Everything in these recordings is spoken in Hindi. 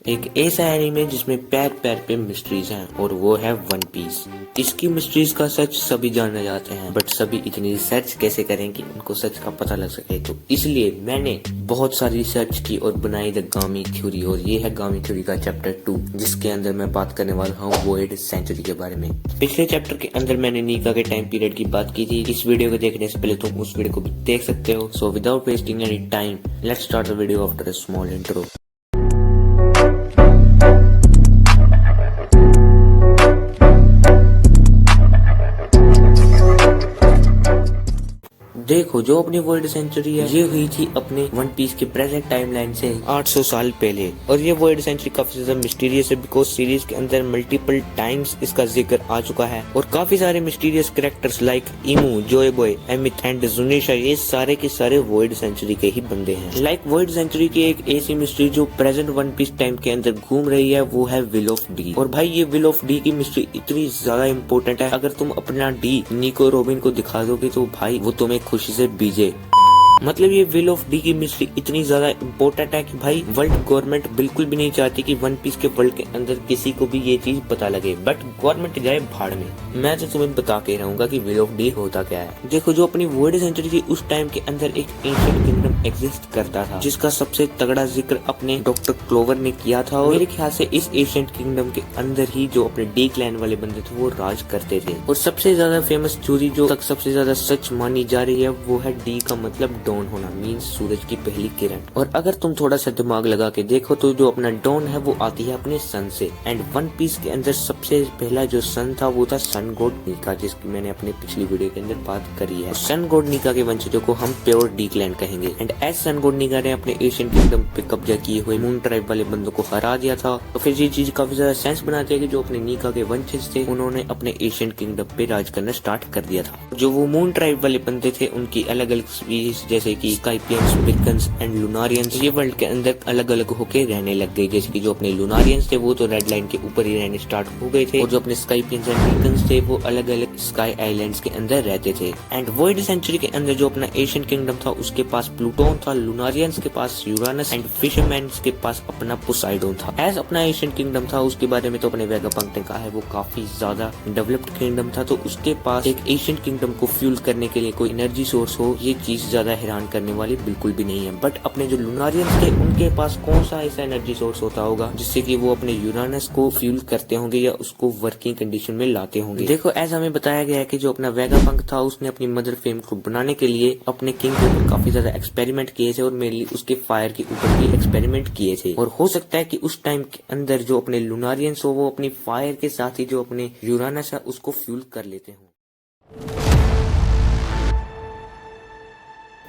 एक ऐसा एनीमे जिसमें पैर पैर पे मिस्ट्रीज हैं और वो है वन पीस। इसकी मिस्ट्रीज का सच सभी जानना चाहते हैं, बट सभी इतनी रिसर्च कैसे करें कि उनको सच का पता लग सके। तो इसलिए मैंने बहुत सारी रिसर्च की और बनाई द गामी थ्योरी, और ये है गामी थ्योरी का चैप्टर 2, जिसके अंदर मैं बात करने वाला हूँ वॉइड सेंचुरी के बारे में। पिछले चैप्टर के अंदर मैंने नीका के टाइम पीरियड की बात की थी। इस वीडियो को देखने से पहले तुम उस वीडियो को भी देख सकते हो। So without wasting any time, let's start the video after a small intro. देखो, जो अपनी वर्ल्ड सेंचुरी है ये हुई थी अपने वन पीस के प्रेजेंट टाइमलाइन से 800 साल पहले, और ये वर्ल्ड सेंचुरी काफी ज्यादा मिस्टीरियस है बिकॉज सीरीज के अंदर मल्टीपल टाइम्स इसका जिक्र आ चुका है। और काफी सारे mysterious characters like Imu, Joy Boy, Emet and Zunesha, ये सारे के सारे वर्ल्ड सेंचुरी के ही बंदे हैं। लाइक वर्ल्ड सेंचुरी की एक ऐसी मिस्ट्री जो प्रेजेंट वन पीस टाइम के अंदर घूम रही है, वो है विल ऑफ डी। और भाई ये विल ऑफ डी की मिस्ट्री इतनी ज्यादा इम्पोर्टेंट है, अगर तुम अपना डी निको रोबिन को दिखा दोगे तो भाई वो तुम्हें खुशी से बीजे। मतलब ये विल ऑफ डी की मिस्ट्री इतनी ज्यादा इम्पोर्टेंट है कि भाई वर्ल्ड गवर्नमेंट बिल्कुल भी नहीं चाहती कि वन पीस के वर्ल्ड के अंदर किसी को भी ये चीज पता लगे, बट गवर्नमेंट जाए भाड़ में। मैं तो तुम्हें बता के रहूंगा कि विल ऑफ डी होता क्या है। देखो, जो अपनी वर्ल्ड सेंचुरी थी उस टाइम के अंदर एक एंशिएंट किंगडम एग्जिस्ट करता था, जिसका सबसे तगड़ा जिक्र अपने डॉक्टर क्लोवर ने किया था। और मेरे ख्याल से इस एंशिएंट किंगडम के अंदर ही जो अपने डी क्लैन वाले बंदे थे वो राज करते थे। और सबसे ज्यादा फेमस थ्योरी जो तक सबसे ज्यादा सच मानी जा रही है वो है डी का मतलब डॉन होना, मीन्स सूरज की पहली किरण। और अगर तुम थोड़ा सा दिमाग लगा के देखो तो जो अपना डॉन है वो आती है अपने सन से। एंड वन पीस के अंदर सबसे पहला जो सन था वो था सन गॉड नीका, जिसकी मैंने अपने पिछली वीडियो के अंदर बात करी है। सन गॉड नीका के वंशजों को हम प्योर डी क्लैन कहेंगे। एंड एज सन गॉड नीका ने अपने एशियन किंगडम पे कब्जा किए हुए मून ट्राइब वाले बंदों को हरा दिया था। तो फिर ये चीज काफी ज्यादा सेंस बनाती है कि जो अपने नीका के वंशज थे उन्होंने अपने एशियन किंगडम पे राज करना स्टार्ट कर दिया था। जो वो मून ट्राइब वाले बंदे थे उनकी अलग अलग स्पीशीज जैसे की स्काइपियंस, विकन्स एंड लुनारियंस ये वर्ल्ड के अंदर अलग अलग होके रहने लग गए। जैसे कि जो अपने लुनारियंस थे वो तो रेड लाइन के ऊपर ही रहने स्टार्ट हो गए थे, और जो अपने स्काइपियंस एंड विकन्स थे वो अलग अलग स्काई आइलैंड्स के अंदर रहते थे। एंड वर्ल्ड सेंचुरी के अंदर जो अपना एशियन किंगडम था उसके पास प्लूटोन था, लुनारियंस के पास यूरानस एंड फिशरमैन्स के पास अपना पोसाइडोन था। एज अपना एशियन किंगडम था उसके बारे में तो अपने वेगापंक ने कहा है वो काफी ज्यादा डेवलप्ड किंगडम था, तो उसके पास एक एशियन किंगडम को फ्यूल करने के लिए कोई एनर्जी सोर्स हो, ये चीज ज्यादा हैरान करने वाली बिल्कुल भी नहीं है। बट अपने जो लुनारियंस थे उनके पास कौन सा ऐसा एनर्जी सोर्स होता होगा जिससे कि वो अपने यूरानस को फ्यूल करते होंगे या उसको वर्किंग कंडीशन में लाते होंगे। देखो, ऐसा हमें बताया गया है कि जो अपना वेगापंक था उसने अपनी मदर फ्लेम को बनाने के लिए अपने किंग के ऊपर काफी ज्यादा एक्सपेरिमेंट किए थे, और मेनली उसके फायर के ऊपर भी एक्सपेरिमेंट किए थे। और हो सकता है कि उस टाइम के अंदर जो अपने लुनारियंस हो वो अपनी फायर के साथ ही जो अपने यूरानस है उसको फ्यूल कर लेते हो।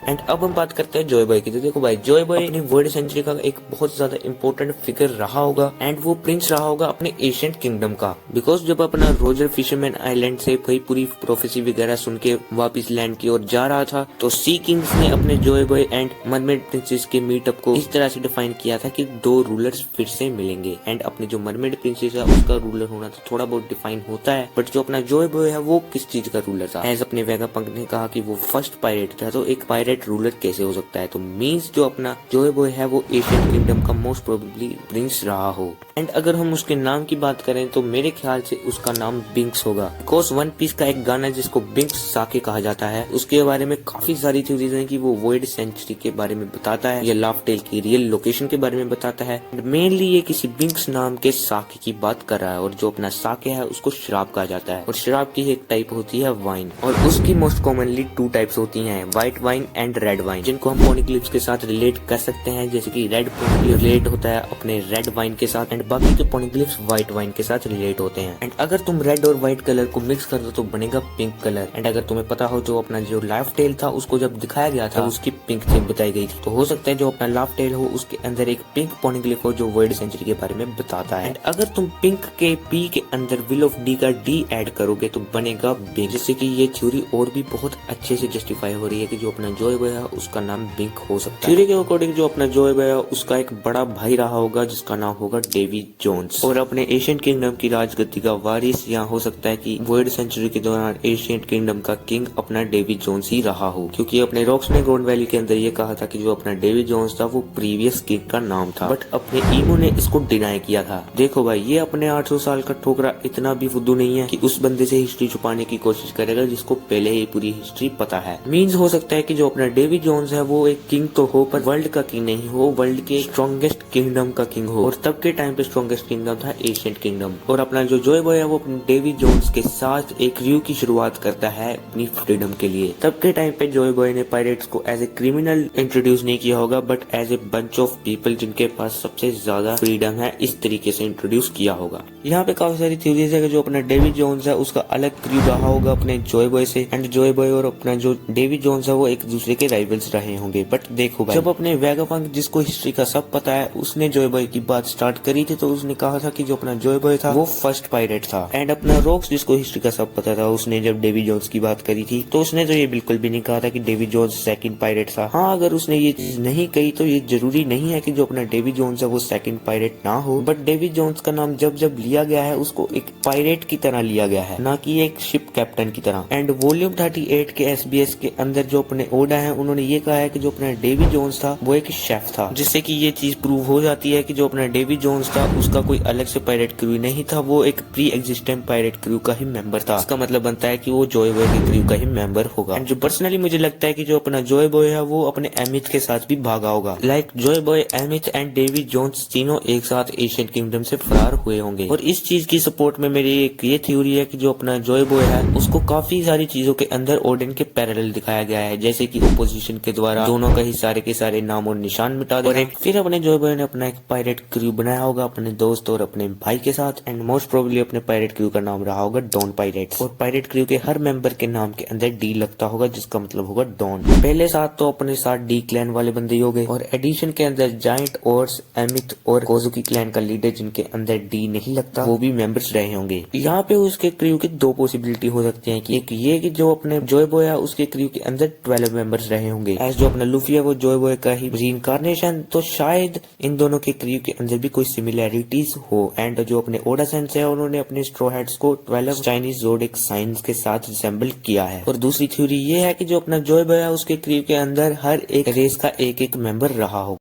एंड अब हम बात करते हैं जॉय बॉय की। तो देखो भाई, जॉय बॉय अपनी वर्ल्ड सेंचुरी का एक बहुत ज्यादा इंपॉर्टेंट फिगर रहा होगा, एंड वो प्रिंस रहा होगा अपने एशियंट किंगडम का। बिकॉज जब अपना रोजर फिशरमैन आइलैंड से भाई पूरी प्रोफेसी वगैरह सुन के वापिस लैंड की ओर जा रहा था, तो सी किंग्स ने अपने Joy boy and mermaid princess के मीटअप को इस तरह से डिफाइन किया था कि दो रूलर्स फिर से मिलेंगे। एंड अपने जो मरमेड प्रिंसेस है उसका रूलर होना तो थोड़ा बहुत डिफाइन होता है, बट जो अपना जॉय बॉय है वो किस चीज का रूलर था। एज अपने वेगापंक ने कहा कि वो फर्स्ट पायरेट था, तो एक पायरेट रूलर कैसे हो सकता है। तो मींस जो अपना जॉय बॉय है वो एशियन किंगडम का मोस्ट प्रोबेबली प्रिंस रहा हो। एंड अगर हम उसके नाम की बात करें तो मेरे ख्याल से उसका नाम बिंक्स होगा, बिकॉज वन पीस का एक गाना जिसको बिंक्स साके कहा जाता है उसके बारे में काफी सारी थ्योरीज हैं कि वो वर्ल्ड सेंचुरी के बारे में बताता है, या लाफ टेल की रियल लोकेशन के बारे में बताता है। मेनली ये किसी बिंक्स नाम के साके की बात कर रहा है, और जो अपना साके है उसको शराब कहा जाता है, और शराब की एक टाइप होती है वाइन, और उसकी मोस्ट कॉमनली 2 टाइप्स होती है, white wine and red wine, जिनको हम पॉनिक्लिप्स के साथ रिलेट कर सकते हैं। जैसे कि रेड पॉनिक्लिप रिलेट होता है अपने रेड वाइन के साथ, एंड बाकी के पॉनिक्लिप्स व्हाइट वाइन के साथ रिलेट होते हैं। एंड अगर तुम रेड और व्हाइट कलर को मिक्स कर दो तो बनेगा पिंक कलर। एंड अगर तुम्हें पता हो जो अपना जो लाफ टेल था उसको जब दिखाया गया था उसकी पिंक थीम बताई गई थी, तो हो सकता है जो अपना लाफ टेल हो उसके अंदर एक पिंक पॉनिक्लिप हो जो वर्ल्ड सेंचुरी के बारे में बताता है। एंड अगर तुम पिंक के पी के अंदर विल ऑफ डी का डी ऐड करोगे तो बनेगा बिंक, जिससे कि ये थ्योरी और भी बहुत अच्छे से जस्टिफाई हो रही है कि जो अपना जॉय जोय बोय उसका नाम बिंक हो सकता है। थ्योरी के अकॉर्डिंग जो अपना जोय बोय उसका एक बड़ा भाई रहा होगा जिसका नाम होगा डेविड जोन्स, और अपने एशियन किंगडम की राजगद्दी का वारिस यहाँ हो सकता है कि वॉइड सेंचुरी के दौरान एशियन किंगडम का किंग अपना डेविड जोन्स ही रहा हो, क्योंकि अपने रॉक्स ने गोल्ड वैली के अंदर ये कहा था कि जो अपना डेविड जोन्स था वो प्रीवियस किंग का नाम था, बट अपने ईमो ने इसको डिनाई किया था। देखो भाई ये अपने 800 साल का ठोकरा इतना भी फुद्दू नहीं है कि उस बंदे से हिस्ट्री छुपाने की कोशिश करेगा जिसको पहले ही पूरी हिस्ट्री पता है। मीन्स हो सकता है कि जो अपना डेविड जोन्स है वो एक किंग तो हो पर वर्ल्ड का किंग नहीं हो, वर्ल्ड के स्ट्रॉन्गेस्ट किंगडम का किंग हो, और तब के टाइम पे स्ट्रॉन्गेस्ट किंगडम था एशियन किंगडम। और अपना जो जोय बॉय है वो अपने डेविड जोन्स के साथ एक क्रू की शुरुआत करता है अपनी फ्रीडम के लिए। तब के टाइम पे जोय बॉय ने पायरेट्स को एज ए क्रिमिनल इंट्रोड्यूस नहीं किया होगा, but as a bunch of people जिनके पास सबसे ज्यादा फ्रीडम है, इस तरीके से इंट्रोड्यूस किया होगा। यहाँ पे काफी सारी थ्योरीज है कि जो अपना डेविड जोन्स है उसका अलग क्रू रहा होगा अपने जोय बॉय से, एंड जोय बॉय और अपना जो डेविड जोन्स है वो एक दूसरे के राइवल्स रहे होंगे। बट देखो भाई जब अपने वेगापंक जिसको हिस्ट्री का सब पता है उसने जोय बॉय की बात स्टार्ट करी थी तो उसने कहा था कि जो अपना जोय बॉय था वो फर्स्ट पायरेट था, एंड अपना रॉक्स जिसको हिस्ट्री का सब पता था उसने जब डेविड जोन्स की बात करी थी तो उसने तो ये बिल्कुल भी नहीं कहा था कि डेविड जोन्स सेकंड पायरेट था। हाँ अगर उसने ये चीज नहीं कही तो ये जरूरी नहीं है कि जो अपना डेविड जोन्स है वो सेकंड पायरेट ना हो, बट डेविड जोन्स का नाम जब जब लिया गया है उसको एक पायरेट की तरह लिया गया है, ना कि एक शिप कैप्टन की तरह। एंड वॉल्यूम 38 के SBS के अंदर जो अपने ओडा है उन्होंने ये कहा है कि जो अपना डेविड जोन्स था वो एक शेफ था, जिससे कि ये चीज प्रूव हो जाती है कि जो अपना डेविड जोन्स था उसका कोई अलग से पायरेट क्रू नहीं था, वो एक प्री एग्जिस्टेंट पायरेट क्रू का ही मेंबर था। इसका मतलब बनता है कि वो जोय बॉय के क्रू का ही मेंबर होगा। एंड जो पर्सनली मुझे लगता है कि जो अपना जोय बॉय है वो अपने एमिथ के साथ भी भागा होगा। Like Joy Boy, Emet and David Jones तीनों एक साथ एशियन किंगडम से फरार हुए होंगे। और इस चीज की सपोर्ट में मेरी एक ये थ्योरी है कि जो अपना जोय बॉय है उसको काफी सारी चीजों के अंदर ओडिन के पैरेलल दिखाया गया है, जैसे कि ओपोजिशन के द्वारा दोनों का ही सारे के सारे नाम और निशान मिटा दिया। फिर अपने जोय बॉय ने अपना एक पायरेट क्रू बनाया होगा अपने दोस्त और अपने भाई के साथ, एंड मोस्ट प्रोबेबली अपने पायरेट क्रू का नाम रहा होगा डॉन पायरेट्स। और पायरेट क्रू के हर मेंबर के नाम के अंदर डी लगता होगा जिसका मतलब होगा डॉन। पहले साथ तो अपने साथ डी क्लैन वाले बंदे हो गए, और एडिशन के अंदर जाइंट, ओर्स, एमिथ और कोजुकी क्लैन का लीडर जिनके अंदर डी नहीं लगता वो भी मेंबर्स रहे होंगे। यहाँ पे उसके क्रू की दो पॉसिबिलिटी हो सकती है कि एक ये कि जो अपने जोय बॉय है उसके क्रू के अंदर 12 मेंबर्स रहे होंगे, एज जो अपना लूफी है वो जोय बॉय का ही रीइंकार्नेशन, तो शायद इन दोनों के क्रू के अंदर भी कोई सिमिलैरिटीज हो। एंड जो अपने ओडा सेंस है उन्होंने अपने स्ट्रॉ हैट्स को 12 चाइनीज ज़ोडिएक साइंस के साथ रिसेंबल किया है। और दूसरी थ्योरी ये है कि जो अपना जोय बॉय है उसके क्रू के अंदर हर एक रेस का एक एक मेंबर रहा हो।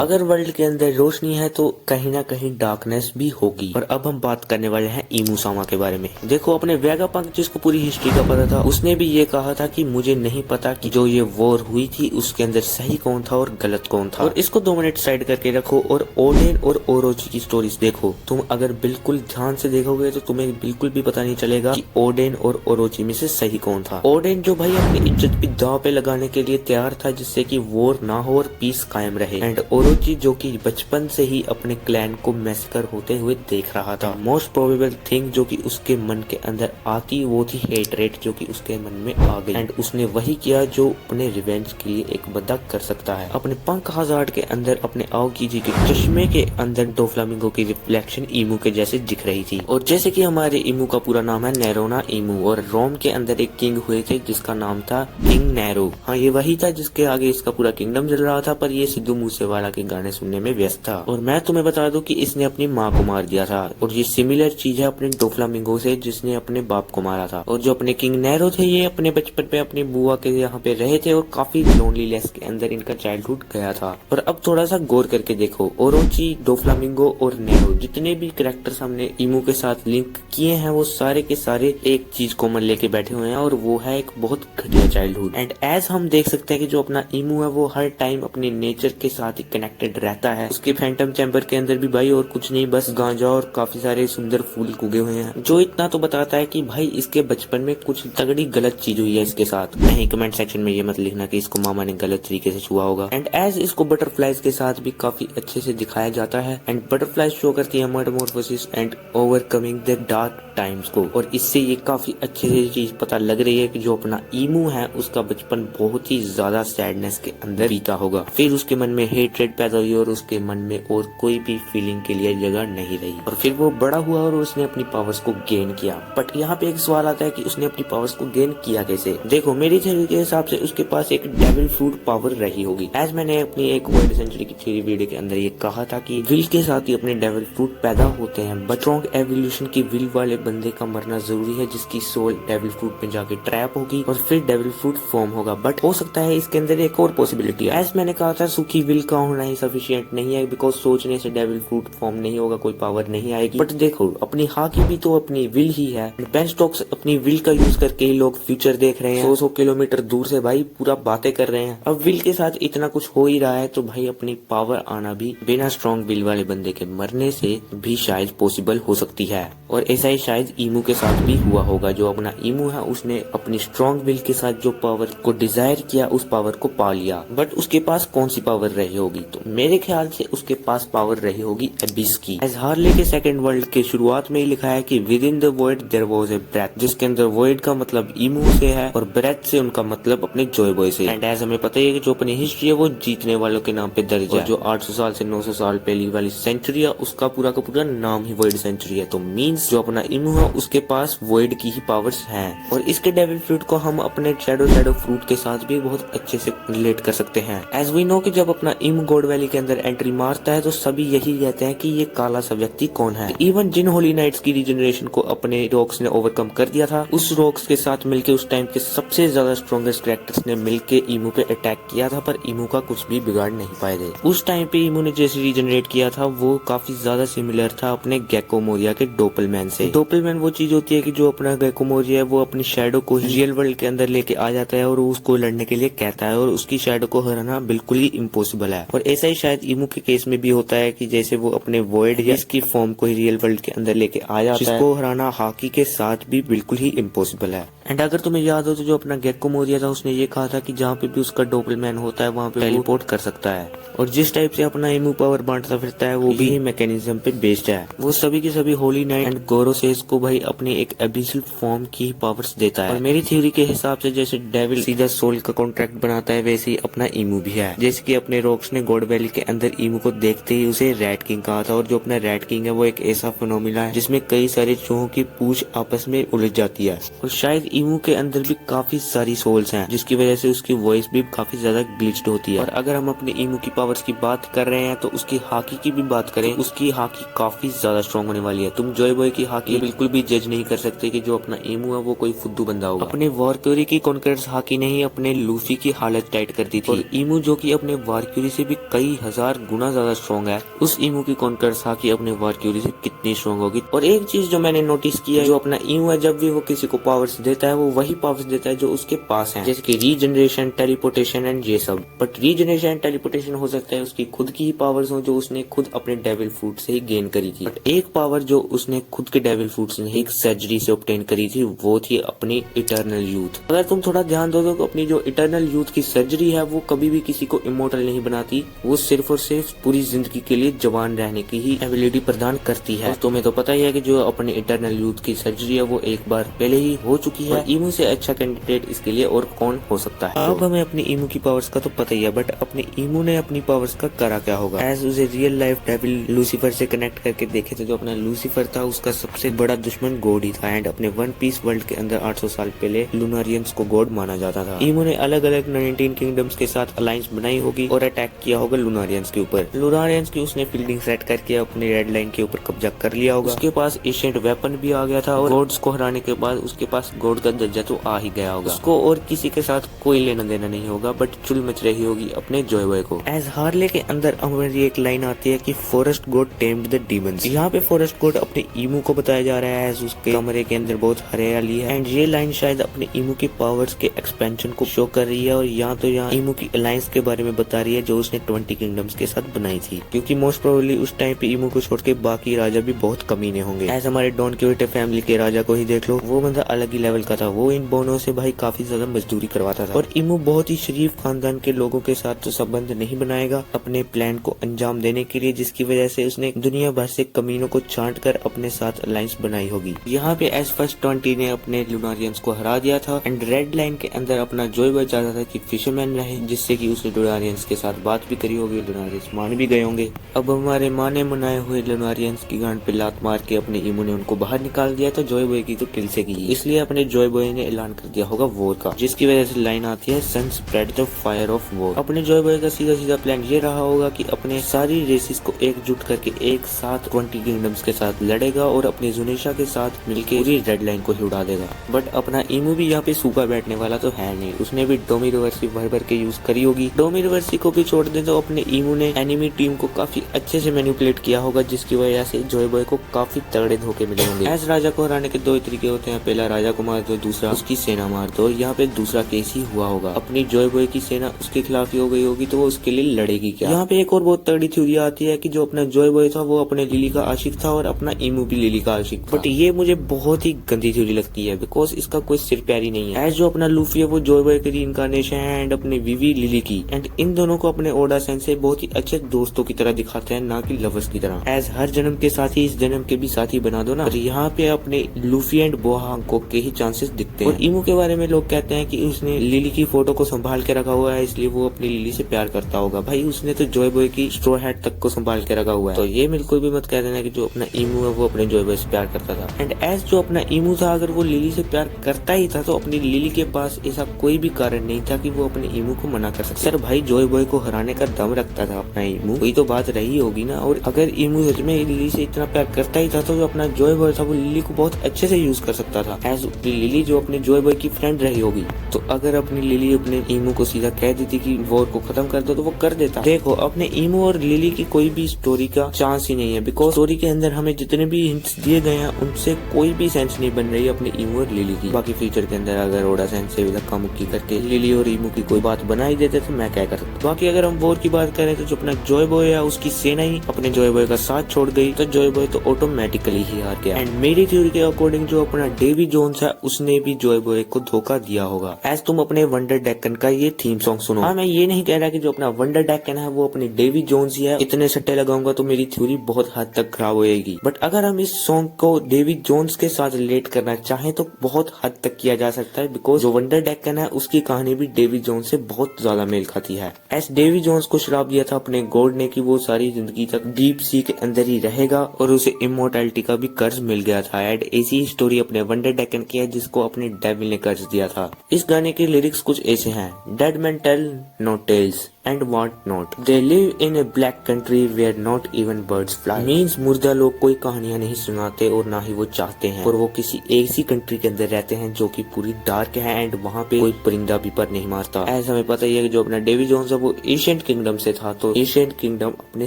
अगर वर्ल्ड के अंदर रोशनी है तो कहीं ना कहीं डार्कनेस भी होगी। और अब हम बात करने वाले हैं ईमू सामा के बारे में। देखो अपने वेगापंक जिसको पूरी हिस्ट्री का पता था उसने भी ये कहा था कि मुझे नहीं पता कि जो ये वॉर हुई थी उसके अंदर सही कौन था और गलत कौन था। और इसको 2 मिनट साइड करके रखो और ओडेन और ओरोची की स्टोरीज देखो। तुम अगर बिल्कुल ध्यान से देखोगे तो तुम्हें बिल्कुल भी पता नहीं चलेगा कि ओडेन और ओरोची में से सही कौन था। ओडेन जो भाई अपनी इज्जत भी दांव पे लगाने के लिए तैयार था जिससे कि वॉर ना हो और पीस कायम रहे, एंड ओरोची जो कि बचपन से ही अपने क्लैन को मैसेकर होते हुए देख रहा था। मोस्ट प्रोबेबल थिंग जो कि उसके मन के अंदर आती वो थी हेटरेट जो कि उसके मन में आ गई, एंड उसने वही किया जो अपने रिवेंज के लिए एक बंदा कर सकता है। अपने पंख हजार्ड के अंदर अपने आओकी के चश्मे के अंदर डोफ्लामिंगो की रिफ्लेक्शन ईमू के जैसे दिख रही थी। और जैसे कि हमारे ईमू का पूरा नाम है नेरोना ईमू, और रोम के अंदर एक किंग हुए थे जिसका नाम था किंग नैरो। हाँ ये वही था जिसके आगे इसका पूरा किंगडम चल रहा था, पर ये सिद्धू मूसेवाला के गाने सुनने में व्यस्त था। और मैं तुम्हें बता दूं कि इसने अपनी माँ को मार दिया था, और ये सिमिलर चीज है अपने डोफ्लामिंगो से जिसने अपने बाप को मारा था। और जो अपने किंग नैरो थे ये अपने बचपन में अपनी बुआ के यहाँ पे रहे थे और काफी लोनलीनेस के अंदर इनका चाइल्डहुड गया था। और अब थोड़ा सा गौर करके देखो, ओरोची, डोफ्लामिंगो और नैरो जितने भी कैरेक्टर्स हमने ईमू के साथ लिंक किए हैं वो सारे के सारे एक चीज कॉमन लेके बैठे हुए हैं, और वो है एक बहुत घटिया चाइल्डहुड। एंड एज हम देख सकते हैं कि जो अपना ईमू है वो हर टाइम अपने नेचर के साथ ही कनेक्टेड रहता है। उसके फैंटम चैम्बर के अंदर भी भाई और कुछ नहीं बस गांजा और काफी सारे सुंदर फूल उगे हुए हैं, जो इतना तो बताता है कि भाई इसके बचपन में कुछ तगड़ी गलत चीज हुई है इसके साथ। नहीं कमेंट सेक्शन में ये मत लिखना कि इसको मामा ने गलत तरीके से छुआ होगा। एंड एज इसको बटरफ्लाइज के साथ भी काफी अच्छे से दिखाया जाता है, एंड बटरफ्लाइज शो करती है Metamorphosis and overcoming the dark times को। और इससे ये काफी अच्छे से चीज पता लग रही है कि जो अपना ईमू है उसका बचपन बहुत ही ज्यादा सैडनेस के अंदर बीता होगा। फिर उसके मन में हेट्रेड पैदा हुई और उसके मन में और कोई भी फीलिंग के लिए जगह नहीं रही और फिर वो बड़ा हुआ और उसने अपनी पावर्स को गेन किया। बट यहाँ पे एक सवाल आता है कि उसने अपनी पावर्स को गेन किया कैसे। देखो मेरी थ्योरी के हिसाब से उसके पास एक डेविल फ्रूट पावर रही होगी। एज मैंने अपनी एक वर्ल्ड सेंचुरी की थ्योरी वीडियो के अंदर ये कहा था कि विल के साथ ही अपने डेविल फ्रूट पैदा होते हैं। बट स्ट्रॉन्ग एवोल्यूशन की विल वाले बंदे का मरना जरूरी है जिसकी सोल डेविल फ्रूट में जाके ट्रैप होगी और फिर डेविल फ्रूट फॉर्म होगा। बट हो सकता है इसके अंदर एक और पॉसिबिलिटी है। एज मैंने कहा था सूखी विल का होना ही सफिशिएंट नहीं है बिकॉज सोचने से डेविल फ्रूट फॉर्म नहीं होगा, कोई पावर नहीं आएगी। बट देखो अपनी हाकी भी तो अपनी विल ही है। बेन स्टोक्स अपनी विल का यूज करके ही लोग फ्यूचर देख रहे हैं। 100 किलोमीटर दूर से भाई पूरा बातें कर रहे हैं। अब विल के साथ इतना कुछ हो ही रहा है तो भाई अपनी पावर आना भी बिना स्ट्रॉन्ग विल वाले बंदे के मरने से भी शायद पॉसिबल हो सकती है। और ऐसा ही शायद ईमू के साथ भी हुआ होगा। जो अपना ईमू है उसने अपनी स्ट्रॉन्ग विल के साथ जो पावर को डिजायर किया उस पावर को पा लिया। बट उसके पास कौन सी पावर रही होगी, तो मेरे ख्याल से उसके पास पावर रही होगी एबिस की। एज हार्ले के सेकंड वर्ल्ड के शुरुआत में ही लिखा है कि within the void there was a breath, जिसके अंदर वॉइड का मतलब ईमू से है और ब्रेथ से उनका मतलब अपने जॉय बॉय से। एंड एज हमें पता है कि जो अपनी हिस्ट्री है वो जीतने वालों के नाम पे दर्ज है। जो 800 साल से 900 साल पहले वाली सेंचुरी है उसका पूरा का पूरा नाम ही वॉइड सेंचुरी है। तो मींस जो अपना ईमू है उसके पास वॉइड की ही पावर्स हैं। और इसके डेविल फ्रूट को हम अपने शैडो फ्रूट के साथ भी बहुत अच्छे से रिलेट कर सकते हैं। एज वी नो कि जब अपना ईमू गॉड वैली के अंदर एंट्री मारता है तो सभी यही कहते हैं कि ये काला सा व्यक्ति कौन है। इवन जिन होली नाइट्स की रीजनरेशन को अपने रॉक्स ने ओवरकम कर दिया था, उस रॉक्स के साथ मिलकर उस टाइम के सबसे ज्यादा स्ट्रॉन्गेस्ट कैरेक्टर्स ने मिलकर ईमू पे अटैक किया था, पर ईमू का कुछ भी बिगाड़ नहीं पाए थे। उस टाइम पे ईमू ने जैसे रीजनरेट किया था वो काफी ज्यादा सिमिलर था अपने गेको मोरिया के डोपलमैन से। डोपलमैन वो चीज होती है कि जो अपना गेको मोरिया है वो अपनी शैडो को रियल वर्ल्ड के अंदर लेके आ जाता है और उसको लड़ने के लिए कहता है और उसकी शैडो को हराना बिल्कुल ही इम्पॉसिबल है। और ऐसा ही शायद ईमू के केस में भी होता है कि जैसे वो अपने वॉइड या इसकी फॉर्म को ही रियल वर्ल्ड के अंदर लेके आ जाता है, जिसको हराना हाकी के साथ भी बिल्कुल ही इम्पॉसिबल है। एंड अगर तुम्हें याद हो तो जो अपना गेको मोरिया था उसने ये कहा था कि जहाँ पे भी उसका डोपलमैन होता है वहाँ पे टेलीपोर्ट कर सकता है। और जिस टाइप से अपना ईमू पावर बांटता फिरता है वो भी मैकेनिज्म पे बेस्ड है। वो सभी के सभी होली नाइट एंड गोरोसेस को भाई अपनी एक एबिसल फॉर्म की पावर्स देता है। और मेरी थ्योरी के हिसाब से जैसे डेविल सीधा सोल का कॉन्ट्रैक्ट बनाता है वैसे ही अपना ईमू भी है। जैसे कि अपने रॉक्स ने गॉड वैली के अंदर ईमू को देखते ही उसे रैट किंग कहा था। और जो अपना रैट किंग है वो एक ऐसा फिनोमिना है जिसमें कई सारे चूहों की पूंछ आपस में उलझ जाती है। और शायद ईमू के अंदर भी काफी सारी सोल्स हैं जिसकी वजह से उसकी वॉइस भी काफी ज्यादा ग्लिच्ड होती है। और अगर हम अपने ईमू की पावर्स की बात कर रहे हैं तो उसकी हाकी की भी बात करें, उसकी हाकी काफी ज्यादा स्ट्रॉन्ग होने वाली है। तुम जॉय बॉय की हाकी बिल्कुल भी जज नहीं कर सकते कि जो अपना ईमू है वो कोई फुद्दू बंदा होगा। अपने वॉरक्यूरी की कॉन्करर्स हाकी ने ही अपने लूफी की हालत टाइट कर दी थी। और ईमू जो कि अपने वॉरक्यूरी से भी कई हजार गुना ज्यादा स्ट्रॉन्ग है, उस ईमू की कॉन्करर्स हाकी अपने वॉरक्यूरी से कितनी स्ट्रॉन्ग होगी। और एक चीज जो मैंने नोटिस किया है, जो अपना ईमू है जब भी वो किसी को पावर्स देता है वो वही पावर्स देता है जो उसके पास है, जैसे कि रीजनरेशन, टेलीपोर्टेशन एंड ये सब। बट रीजनरेशन एंड टेलीपोर्टेशन हो सकता है उसकी खुद की ही पावर्स हो जो उसने खुद अपने डेविल फ्रूट से ही गेन करी थी। बट एक पावर जो उसने खुद के डेविल फ्रूट से एक सर्जरी से ऑब्टेन करी थी वो थी अपनी इटर्नल यूथ। अगर तुम थोड़ा ध्यान दो तो अपनी जो इटर्नल यूथ की सर्जरी है वो कभी भी किसी को इमोर्टल नहीं बनाती, वो सिर्फ और सिर्फ पूरी जिंदगी के लिए जवान रहने की ही एबिलिटी प्रदान करती है। तुम्हें तो पता ही है कि जो अपने इटर्नल यूथ की सर्जरी है वो एक बार पहले ही हो चुकी है। ईमू से अच्छा कैंडिडेट इसके लिए और कौन हो सकता है। अब हमें अपनी ईमू की पावर्स का तो पता ही है, बट अपने ईमू ने अपनी पावर्स का करा क्या होगा। एज उसे रियल लाइफ डेविल लूसीफर से कनेक्ट करके देखे तो जो अपना लूसीफर था उसका सबसे बड़ा दुश्मन गॉड ही था। एंड अपने वन पीस वर्ल्ड के अंदर 800 साल पहले लूनारियंस को गॉड माना जाता था। ईमू ने अलग अलग 19 किंगडम्स के साथ अलायंस बनाई होगी और अटैक किया होगा लूनारियंस के ऊपर। लूनारियंस की उसने फील्डिंग सेट करके अपने रेड लाइन के ऊपर कब्जा कर लिया होगा। उसके पास एशियंट वेपन भी आ गया था और गॉड्स को हराने के बाद उसके पास गॉड का दर्जा तो आ ही गया होगा। उसको और किसी के साथ कोई लेना देना नहीं होगा, बट चुल मच रही होगी अपने जॉय बॉय को। एज हार्ले के अंदर हमारी एक लाइन आती है कि forest God tamed the demons. यहाँ पे फॉरेस्ट गॉड अपने ईमू को बताया जा रहा है उसके कमरे के अंदर बहुत हरियाली है। एंड ये लाइन शायद अपने ईमू के पावर्स के एक्सपेंशन को शो कर रही है और यहाँ तो यहाँ ईमू की अलायंस के बारे में बता रही है जो उसने 20 किंगडम्स के साथ बनाई थी, क्योंकि मोस्ट प्रोबेबली उस टाइम पे ईमू को छोड़ के बाकी राजा भी बहुत कमीने होंगे। एज हमारे डॉन क्यूटे फैमिली के राजा को ही देख लो, वो बंदा अलग ही लेवल का था। वो इन बोनों से भाई काफी ज्यादा मजदूरी करवाता था। और ईमू बहुत ही शरीफ खानदान के लोगों के साथ तो संबंध नहीं बनाएगा अपने प्लान को अंजाम देने के लिए, जिसकी वजह से उसने दुनिया भर से कमीनों को छांट कर अपने साथ अलायंस बनाई होगी। यहाँ पे एस फर्स्ट 20 ने अपने लुनारियंस को हरा दिया था एंड रेड लाइन के अंदर अपना जॉय बॉय चाहता था कि फिशरमैन रहे, जिससे कि उसने लुनारियंस के साथ बात भी करी होगी, लुनारियंस मान भी गए होंगे। अब हमारे माने मनाए हुए लुनारियंस की गांड पे लात मार के अपने इमू ने उनको बाहर निकाल दिया, तो जॉय बॉय की तो किल से की, इसलिए अपने जॉय बॉय ने ऐलान कर दिया होगा वॉर का, जिसकी वजह से लाइन आती है sun spread the fire of war. अपने जॉय बॉय का सीधा सीधा प्लान ये रहा होगा कि अपने सारी रेसिस को एकजुट करके एक साथ 20 किंगडम्स के साथ लड़ेगा और अपने जुनेशा के साथ मिलकर पूरी रेड लाइन को ही उड़ा देगा। बट अपना इमू भी यहाँ पे सूखा बैठने वाला तो है नहीं, उसने भी डोमी रिवर्सी भर भर के यूज करी होगी। डोमी रिवर्सी को भी छोड़ दे तो अपने इमू ने एनिमी टीम को काफी अच्छे से मैनिपुलेट किया होगा, जिसकी वजह से जॉय बॉय को काफी तगड़े धोखे मिले होंगे। एज राजा को हराने के दो तरीके होते हैं, पहला राजा को मार दो, दूसरा उसकी सेना मार दो। यहाँ पे दूसरा केस ही हुआ होगा, अपनी जॉय बॉय की सेना उसके खिलाफ ही हो गई होगी, तो वो उसके लिए लड़ेगी क्या। यहाँ पे एक और बहुत तगड़ी थ्योरी आती है कि जो अपना जॉय बॉय था वो अपने लिली का आशिक था और अपना इमू भी लिली का आशिक था। बट ये मुझे बहुत ही गंदी थ्योरी लगती है, बिकॉज इसका कोई सिर पैर ही नहीं है। एज जो अपना लूफी है वो जॉय बॉय की इनकारनेशन है एंड अपने विवी लिली की, एंड इन दोनों को अपने ओडा सेंसे बहुत ही अच्छे दोस्तों की तरह दिखाते हैं, ना कि लवर्स की तरह। एज हर जन्म के साथी इस जन्म के भी साथी बना दो ना, और यहाँ पे अपने लूफी एंड बोहा हांगकॉक के ही चांसेस दिखते हैं। और इमू के बारे में लोग कहते हैं कि उसने लिली की फोटो को संभाल के रखा हुआ है, इसलिए वो अपनी लिली से प्यार करता होगा। भाई उसने तो जॉय बॉय की स्ट्रॉ हैट तक को संभाल के रखा हुआ है, तो ये बिल्कुल भी मत कह देना कि जो अपना इमू है वो अपने जॉय बॉय से प्यार करता था। एंड एज जो अपना इमू था, अगर वो लिली से प्यार करता ही था तो अपनी लिली के पास ऐसा कोई भी कारण नहीं था कि वो अपने इमू को मना कर सकता। सर भाई जॉय बॉय को हराने का दम रखता था अपना इमू, वही तो बात रही होगी ना। और अगर इमू सच में लिली से इतना प्यार करता ही था तो जो अपना जॉय बॉय था वो लिली को बहुत अच्छे से यूज कर सकता था, एज लिली जो अपने जॉय बॉय की फ्रेंड रही होगी। तो अगर अपनी लिली अपने इमू को सीधा कह देती कि वॉर को खत्म कर दो तो वो कर देता। देखो अपने इमू और लिली की कोई भी स्टोरी का चांस ही नहीं है, बिकॉज स्टोरी के अंदर हमें जितने भी हिंट्स दिए गए हैं उनसे कोई भी सेंस नहीं बन रही है अपने इमू और लिली की। बाकी फ्यूचर के अंदर अगर ओडा सेंस से धक्का मुक्की करके लिली और इमू की कोई बात बना ही देते तो मैं क्या कर सकता। बाकी अगर हम वॉर की बात करें तो जो अपना जॉय बॉय है उसकी सेना ही अपने जॉय बॉय का साथ छोड़ गई, तो जॉय बॉय तो ऑटोमेटिकली ही हार गया। एंड मेरी थ्योरी के अकॉर्डिंग जो अपना डेवी जोन्स है उसने भी जॉय बॉय को धोखा दिया होगा। एज तुम अपने वंडर डेक्कन का ये थीम सॉन्ग सुनो। हाँ मैं ये नहीं कह रहा कि जो अपना वंडर डेक्कन है वो अपनी डेवी जोन्स ही है, इतने सट्टे लगाऊंगा तो मेरी थ्योरी बहुत हद तक खराब होएगी। बट अगर हम इस सॉन्ग को डेवी जोन्स के साथ रिलेट करना चाहें तो बहुत हद तक किया जा सकता है, बिकॉज जो वंडर डेक्कन है उसकी कहानी भी डेवी जोन्स से बहुत ज्यादा मेल खाती है। एस डेवी जोन्स को श्राप दिया था अपने गॉड ने कि वो सारी जिंदगी तक डीप सी के अंदर ही रहेगा और उसे इमोर्टैलिटी का भी कर्ज मिल गया था। एंड ऐसी स्टोरी अपने वंडर डेक्कन की है जिसको अपने डेविल ने कर्ज दिया था। इस गाने के लिरिक्स कुछ ऐसे हैं, dead man tell no tales and want not. They live in a black country where not even birds fly. Means मुर्दा लोग कोई कहानियां नहीं सुनाते और ना ही वो चाहते हैं, और वो किसी ऐसी कंट्री के अंदर रहते हैं जो कि पूरी डार्क है एंड वहाँ पे कोई परिंदा भी पर नहीं मारता। ऐसा हमें पता ही है कि जो अपना डेवी जोन्स है वो एशियंट किंगडम से था, तो एशियंट किंगडम अपने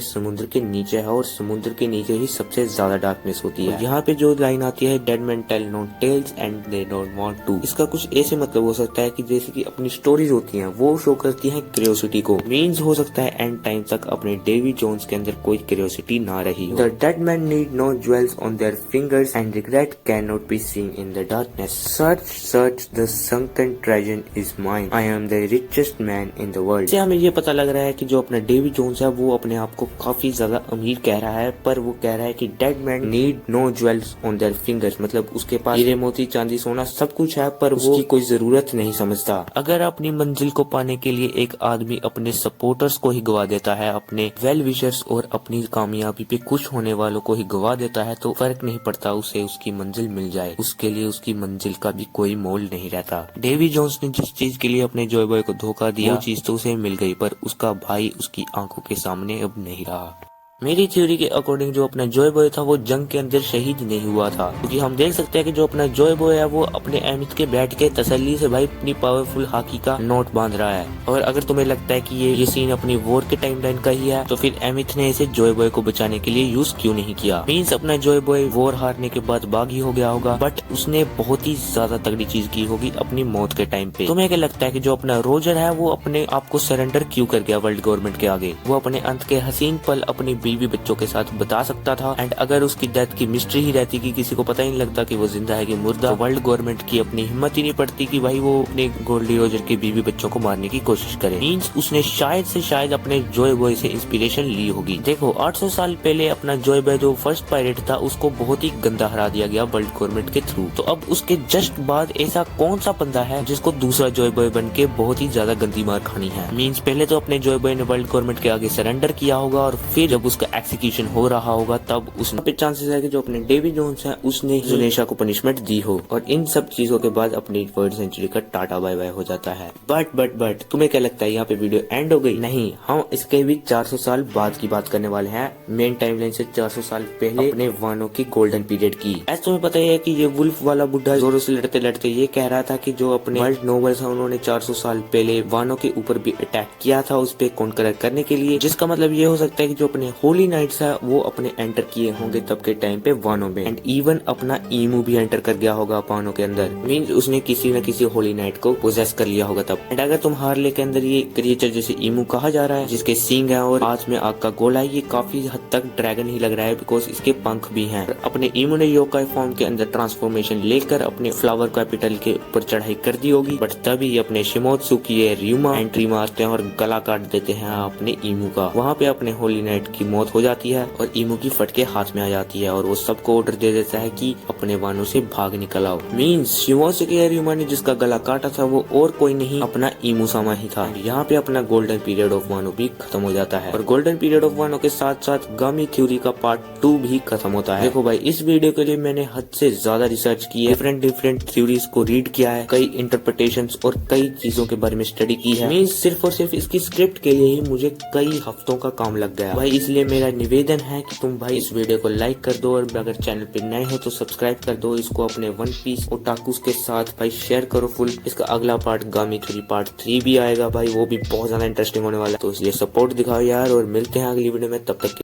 समुद्र के नीचे है और समुद्र के नीचे ही सबसे ज्यादा डार्कनेस होती है। यहाँ पे जो लाइन आती है dead man tell no tales and they don't want to, इसका कुछ ऐसे मतलब हो सकता है कि जैसे कि अपनी स्टोरीज होती हैं वो शो करती हैं क्यूरियोसिटी को। मीन्स हो सकता है एंड टाइम तक अपने डेवी जोन्स के अंदर कोई क्यूरियोसिटी ना रही हो। The dead man need no jewels on their fingers and regret can not be seen in the darkness. Search the sunken treasure is mine, I am the richest man in the world. से हमें ये पता लग रहा है कि जो अपना डेवी जोन्स है वो अपने आप को काफी ज्यादा अमीर कह रहा है, पर वो कह रहा है कि dead man need no jewels on their fingers, मतलब उसके पास हीरे मोती चांदी सोना सब कुछ है पर वो कोई जरूरत नहीं समझता। अगर अपनी मंजिल को पाने के लिए एक आदमी अपने सपोर्टर्स को ही गवा देता है, अपने वेल विशर्स और अपनी कामयाबी पे खुश होने वालों को ही गवा देता है, तो फर्क नहीं पड़ता उसे उसकी मंजिल मिल जाए, उसके लिए उसकी मंजिल का भी कोई मोल नहीं रहता। डेवी जोन्स ने जिस चीज के लिए अपने जॉय बॉय को धोखा दिया वो चीज तो उसे मिल गई, पर उसका भाई उसकी आंखों के सामने अब नहीं रहा। मेरी थ्योरी के अकॉर्डिंग जो अपना जॉय बॉय था वो जंग के अंदर शहीद नहीं हुआ था, क्योंकि हम देख सकते हैं कि जो अपना जॉय बॉय है वो अपने एमिथ के बैठ के तसल्ली से भाई अपनी पावरफुल हाकी का नोट बांध रहा है। और अगर तुम्हें लगता है कि ये सीन अपनी वॉर के टाइमलाइन का ही है तो फिर एमिथ ने इसे जॉय बॉय को बचाने के लिए यूज क्यों नहीं किया। मीन्स अपना जॉय बॉय वॉर हारने के बाद बागी हो गया होगा, बट उसने बहुत ही ज्यादा तगड़ी चीज की होगी अपनी मौत के टाइम पे। तुम्हें क्या लगता है कि जो अपना रोजर है वो अपने आप को सरेंडर क्यों कर गया वर्ल्ड गवर्नमेंट के आगे? वो अपने अंत के हसीन पल अपनी बीवी बच्चों के साथ बता सकता था। एंड अगर उसकी डेथ की मिस्ट्री ही रहती कि किसी को पता ही नहीं लगता कि वो जिंदा है कि मुर्दा, तो वर्ल्ड गवर्नमेंट की अपनी हिम्मत ही नहीं पड़ती कि भाई वो अपने गोल्डी रोजर के बीवी बच्चों को मारने की कोशिश करे। मींस उसने शायद से शायद अपने जॉय बॉय से इंस्पिरेशन ली होगी। देखो 800 साल पहले अपना जॉय बॉय जो फर्स्ट पायरेट था उसको बहुत ही गंदा हरा दिया गया वर्ल्ड गवर्नमेंट के थ्रू। तो अब उसके जस्ट बाद ऐसा कौन सा बंदा है जिसको दूसरा जॉय बॉय बन के बहुत ही ज्यादा गंदी मार खानी है। मींस पहले तो अपने जॉय बॉय ने वर्ल्ड गवर्नमेंट के आगे सरेंडर किया होगा और फिर जब उसका एक्सिक्यूशन हो रहा होगा तब उसमें चांसेस है कि जो अपने डेवी जोन्स है उसने जुनेशा को पनिशमेंट दी हो। और इन सब चीजों के बाद अपनी वर्ल्ड सेंचुरी का टाटा बाय बाय हो जाता है। बट तुम्हें क्या लगता है यहाँ पे वीडियो एंड हो गई? नहीं, हम इसके भी 400 साल बाद की बात करने वाले हैं। मेन टाइमलाइन से 400 साल पहले अपने वानो की गोल्डन पीरियड की। ऐसा तुम्हें पता ही है कि ये वुल्फ वाला बुढ़ा जोरों से लड़ते लड़ते ये कह रहा था कि जो अपने वर्ल्ड नोबल्स है उन्होंने 400 साल पहले वानो के ऊपर भी अटैक किया था उस पे काउंटर करने के लिए, जिसका मतलब ये हो सकता है कि जो अपने होली नाइट्स है वो अपने एंटर किए होंगे तब के टाइम पे वानो में। एंड इवन अपना ईमू भी एंटर कर गया होगा वानो के अंदर। मींस उसने किसी न किसी होली नाइट को पोजेस कर लिया होगा तब। एंड अगर तुम हार्ले के अंदर ये क्रिएचर जैसे ईमू कहा जा रहा है जिसके सींग है और हाथ में आग का गोला है, ये काफी हद तक ड्रैगन ही लग रहा है बिकॉज इसके पंख भी हैं। अपने ईमू ने योकाई फॉर्म के अंदर ट्रांसफॉर्मेशन लेकर अपने फ्लावर कैपिटल के ऊपर चढ़ाई कर दी होगी। बट तभी अपने शिमोत्सुकी रियुमा एंट्री मारते हैं और गला काट देते हैं अपने ईमू का। वहाँ पे अपने होली नाइट की मौत हो जाती है और ईमू की फटके हाथ में आ जाती है और वो सबको ऑर्डर दे देता है कि अपने वानों से भाग निकल आओ। मींस शिमोत्सुकी रियुमा ने जिसका गला काटा था वो और कोई नहीं अपना ईमू सामा ही था। यहाँ पे अपना गोल्डन पीरियड ऑफ वानो भी खत्म हो जाता है और गोल्डन पीरियड ऑफ वानो के साथ साथ गामी थ्योरी का पार्ट 2 भी खत्म होता है। देखो भाई इस वीडियो के लिए मैंने हद से ज्यादा रिसर्च की है, डिफरेंट थ्योरीज को रीड किया है, कई इंटरप्रिटेशंस और कई चीजों के बारे में स्टडी की है। मींस सिर्फ और सिर्फ इसकी स्क्रिप्ट के लिए ही मुझे कई हफ्तों का काम लग गया भाई। इसलिए मेरा निवेदन है कि तुम भाई इस वीडियो को लाइक कर दो और अगर चैनल पे नए हो तो सब्सक्राइब कर दो। इसको अपने वन पीस ओटाकुस के साथ भाई शेयर करो फुल। इसका अगला पार्ट गामी थ्योरी पार्ट 3 भी आएगा भाई, वो भी बहुत ज्यादा इंटरेस्टिंग होने वाला है, तो इसलिए सपोर्ट दिखाओ यार। और मिलते हैं अगली वीडियो में, तब तक